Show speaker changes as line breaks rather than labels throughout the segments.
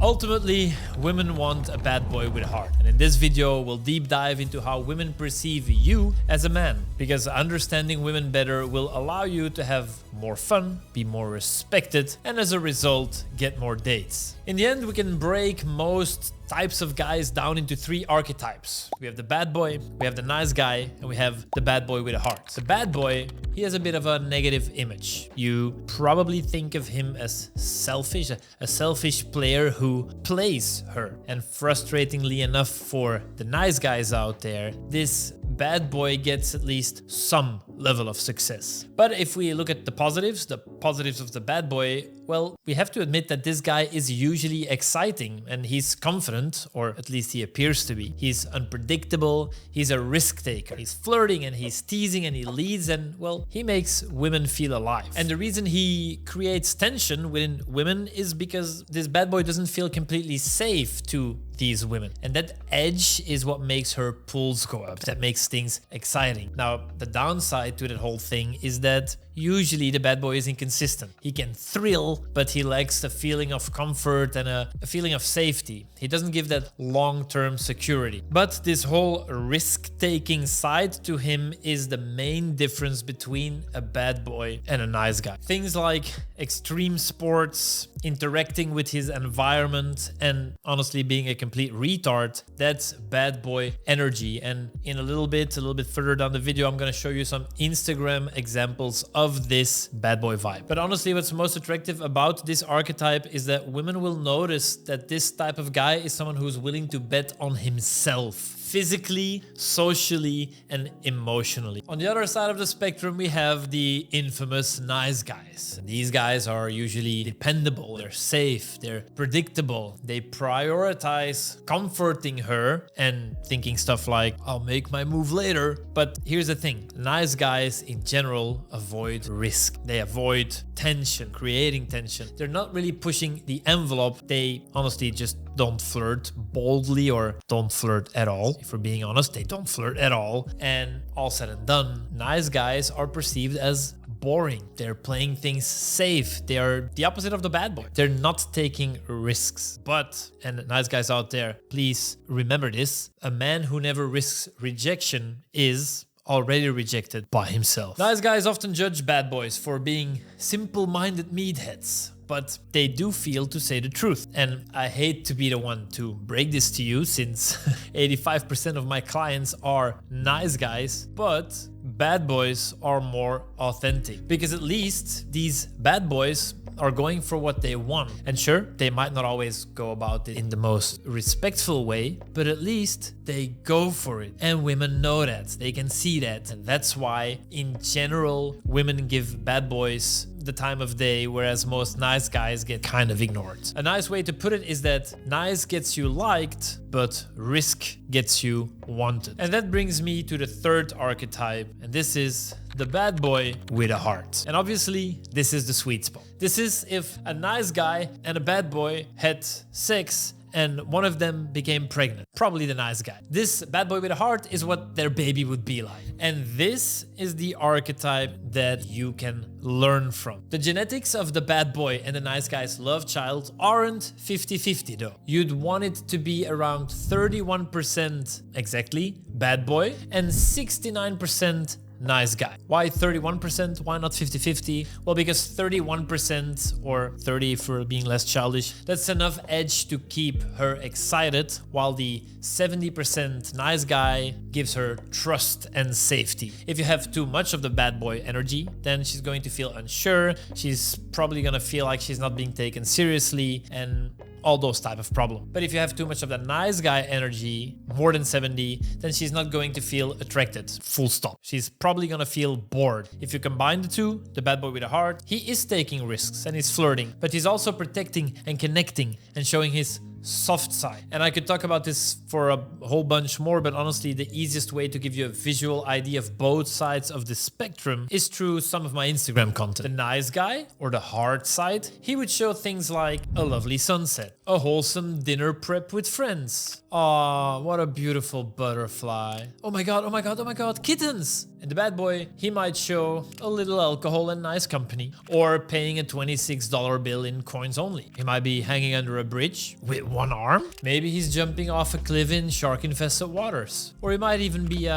Ultimately, women want a bad boy with a heart. And in this video, we'll deep dive into how women perceive you as a man. Because understanding women better will allow you to have more fun, be more respected, and as a result, get more dates. In the end, we can break most types of guys down into three archetypes. We have the bad boy, we have the nice guy, and we have the bad boy with a heart. The bad boy, he has a bit of a negative image. You probably think of him as selfish, a selfish player who plays her. And frustratingly enough for the nice guys out there, this bad boy gets at least some level of success. But if we look at the positives of the bad boy, well, we have to admit that this guy is usually exciting and he's confident, or at least he appears to be. He's unpredictable, he's a risk taker, he's flirting and he's teasing and he leads and, well, he makes women feel alive. And the reason he creates tension within women is because this bad boy doesn't feel completely safe to these women. And that edge is what makes her pulls go up, that makes things exciting. Now, the downside to that whole thing is that usually the bad boy is inconsistent. He can thrill, but he lacks the feeling of comfort and a feeling of safety. He doesn't give that long-term security. But this whole risk-taking side to him is the main difference between a bad boy and a nice guy. Things like extreme sports, interacting with his environment, and honestly being a complete retard, that's bad boy energy. And in a little bit further down the video, I'm going to show you some Instagram examples of this bad boy vibe. But honestly, what's most attractive about this archetype is that women will notice that this type of guy is someone who's willing to bet on himself. Physically, socially, and emotionally. On the other side of the spectrum, we have the infamous nice guys. These guys are usually dependable, they're safe, they're predictable. They prioritize comforting her and thinking stuff like, I'll make my move later. But here's the thing, nice guys in general avoid risk. They avoid tension, creating tension. They're not really pushing the envelope. They honestly just don't flirt boldly or don't flirt at all. If we're being honest, they don't flirt at all. And all said and done, nice guys are perceived as boring. They're playing things safe. They are the opposite of the bad boy. They're not taking risks. But, and nice guys out there, please remember this, a man who never risks rejection is already rejected by himself. Nice guys often judge bad boys for being simple-minded meatheads, but they do feel to say the truth. And I hate to be the one to break this to you, since 85% of my clients are nice guys, but bad boys are more authentic. Because at least these bad boys are going for what they want. And sure, they might not always go about it in the most respectful way, but at least they go for it. And women know that. They can see that. And that's why, in general, women give bad boys the time of day, whereas most nice guys get kind of ignored. A nice way to put it is that nice gets you liked, but risk gets you wanted. And that brings me to the third archetype, and this is the bad boy with a heart. And obviously, this is the sweet spot. This is if a nice guy and a bad boy had sex and one of them became pregnant. Probably the nice guy. This bad boy with a heart is what their baby would be like. And this is the archetype that you can learn from. The genetics of the bad boy and the nice guy's love child aren't 50-50 though. You'd want it to be around 31% exactly bad boy and 69% nice guy. Why 31%? Why not 50-50? Well, because 31%, or 30 for being less childish, that's enough edge to keep her excited, while the 70% nice guy gives her trust and safety. If you have too much of the bad boy energy, then she's going to feel unsure, she's probably gonna feel like she's not being taken seriously, and all those type of problems. But if you have too much of that nice guy energy, more than 70, then she's not going to feel attracted, full stop. She's probably gonna feel bored. If you combine the two, the bad boy with a heart, he is taking risks and he's flirting, but he's also protecting and connecting and showing his soft side. And I could talk about this for a whole bunch more, but honestly, the easiest way to give you a visual idea of both sides of the spectrum is through some of my Instagram content. The nice guy, or the hard side, he would show things like a lovely sunset, a wholesome dinner prep with friends. Aw, what a beautiful butterfly. Oh my god, kittens! And the bad boy, he might show a little alcohol and nice company, or paying a $26 bill in coins only. He might be hanging under a bridge with one arm. Maybe he's jumping off a cliff in shark-infested waters. Or he might even be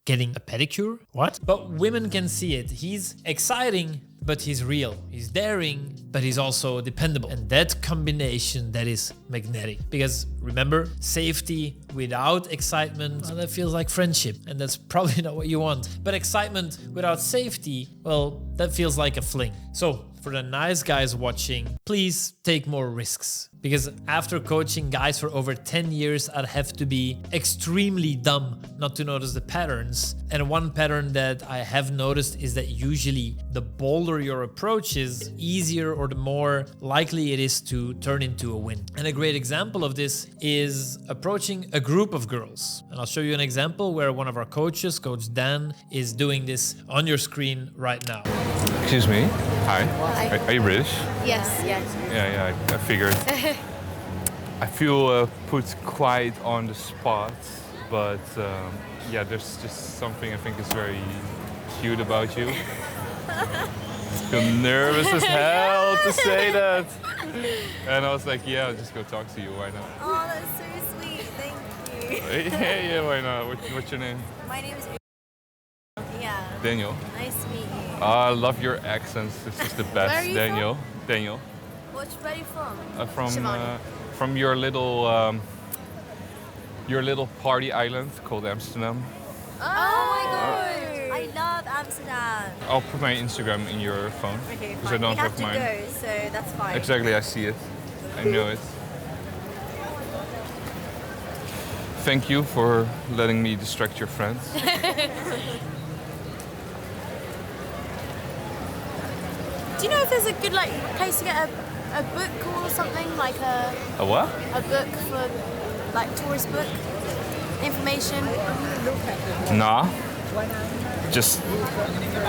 getting a pedicure. What? But women can see it. He's exciting, but he's real. He's daring, but he's also dependable. And that combination, that is magnetic. Because remember, safety without excitement, well, that feels like friendship. And that's probably not what you want. But excitement without safety, well, that feels like a fling. So for the nice guys watching, please take more risks. Because after coaching guys for over 10 years, I'd have to be extremely dumb not to notice the patterns. And one pattern that I have noticed is that usually the bolder your approach is, easier or the more likely it is to turn into a win. And a great example of this is approaching a group of girls. And I'll show you an example where one of our coaches, Coach Dan, is doing this on your screen right now.
Excuse me. Hi.
Hi.
Are you British?
Yes, yes.
Yeah, I figured. I feel put quite on the spot, but yeah, there's just something I think is very cute about you. I feel nervous as hell to say that. And I was like, yeah, I'll just go talk to you. Why not?
Oh, that's so sweet. Thank you.
Yeah, why not? What's your name?
My name is Yeah.
Daniel.
Nice to meet you.
Oh, I love your accents. This is the best.
Where are you
Daniel. Daniel.
Where are you from?
From your little party island called Amsterdam.
Oh my god! I love Amsterdam.
I'll put my Instagram in your phone
Okay,
because
fine.
I don't
We have
have
to
mine.
go, so that's fine.
Exactly, I see it. I know it. Thank you for letting me distract your friends.
Do you know if there's a good place to get a book or something like a
what?
book for tourist book information?
Nah. Just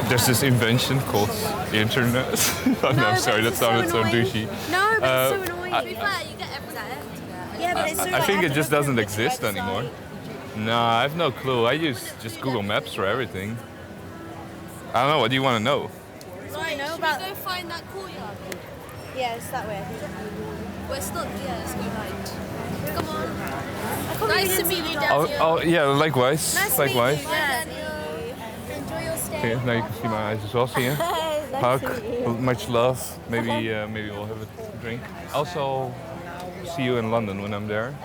there's this invention called the internet. I'm sorry, that sounded so douchey.
No, but it's so annoying. To be fair, you get everything. Yeah, but it's so
I think it just doesn't exist anymore. Nah, I have no clue. I use just Google Maps for everything. I don't know. What do you want to know?
I know about. Go find that courtyard. Yeah, it's that way. I think. Well, it's not. Yeah, let's go right. Come on. Nice to meet you, Daniel.
Oh, yeah. Likewise.
Nice
likewise.
to meet you, Daniel. Enjoy your stay.
Okay, now you can see my eyes as well. See you.
Nice to meet you.
Much love. Maybe we'll have a drink. Also, see you in London when I'm there.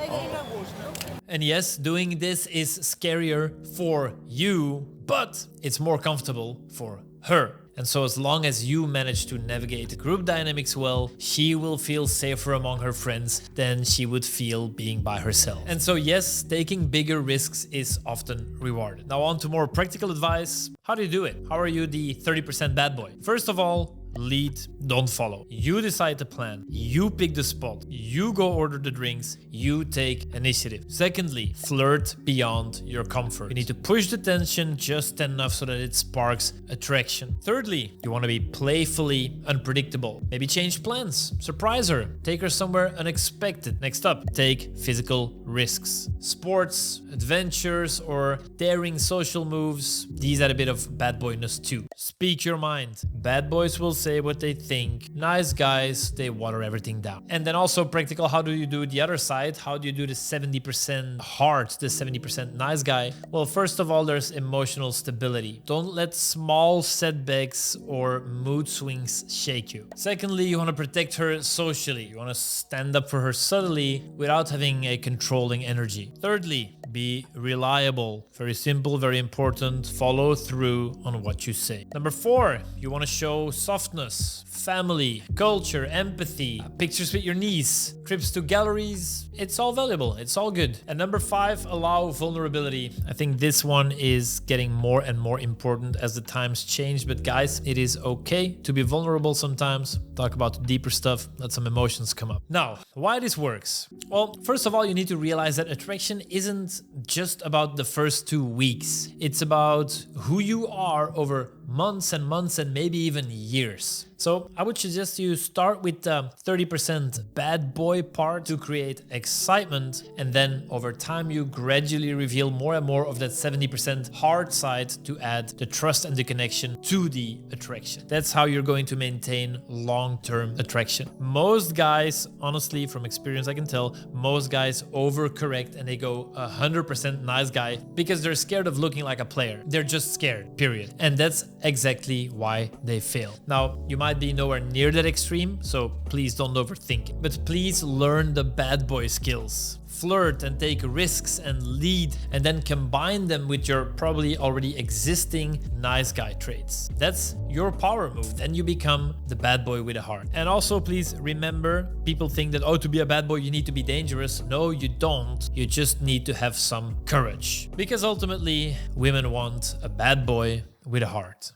And yes, doing this is scarier for you, but it's more comfortable for her. And so as long as you manage to navigate the group dynamics well, she will feel safer among her friends than she would feel being by herself. And so yes, taking bigger risks is often rewarded. Now on to more practical advice. How do you do it? How are you the 30% bad boy? First of all, lead, don't follow. You decide the plan, you pick the spot, you go order the drinks, you take initiative. Secondly, flirt beyond your comfort. You need to push the tension just enough so that it sparks attraction. Thirdly, you want to be playfully unpredictable. Maybe change plans, surprise her, take her somewhere unexpected. Next up, take physical risks. Sports, adventures, or daring social moves, these add a bit of bad boyness too. Speak your mind. Bad boys will say what they think. Nice guys, they water everything down. And then also practical, how do you do the other side? How do you do the 70% hard, the 70% nice guy? Well, first of all, there's emotional stability. Don't let small setbacks or mood swings shake you. Secondly, you want to protect her socially. You want to stand up for her subtly without having a controlling energy. Thirdly, be reliable. Very simple, very important. Follow through on what you say. Number 4, you want to show softness, family, culture, empathy, pictures with your niece, trips to galleries. It's all valuable. It's all good. And number 5, allow vulnerability. I think this one is getting more and more important as the times change. But guys, it is okay to be vulnerable sometimes. Talk about the deeper stuff. Let some emotions come up. Now, why this works? Well, first of all, you need to realize that attraction isn't just about the first 2 weeks. It's about who you are over months and months and maybe even years. So I would suggest you start with the 30% bad boy part to create excitement, and then over time you gradually reveal more and more of that 70% hard side to add the trust and the connection to the attraction. That's how you're going to maintain long-term attraction. Most guys, honestly, from experience I can tell, most guys overcorrect and they go 100% nice guy because they're scared of looking like a player. They're just scared, period. And that's exactly why they fail. Now, you might be nowhere near that extreme, so please don't overthink it. But please learn the bad boy skills. Flirt and take risks and lead, and then combine them with your probably already existing nice guy traits. That's your power move. Then you become the bad boy with a heart. And also please remember, people think that, oh, to be a bad boy you need to be dangerous. No, you don't. You just need to have some courage. Because ultimately women want a bad boy with a heart.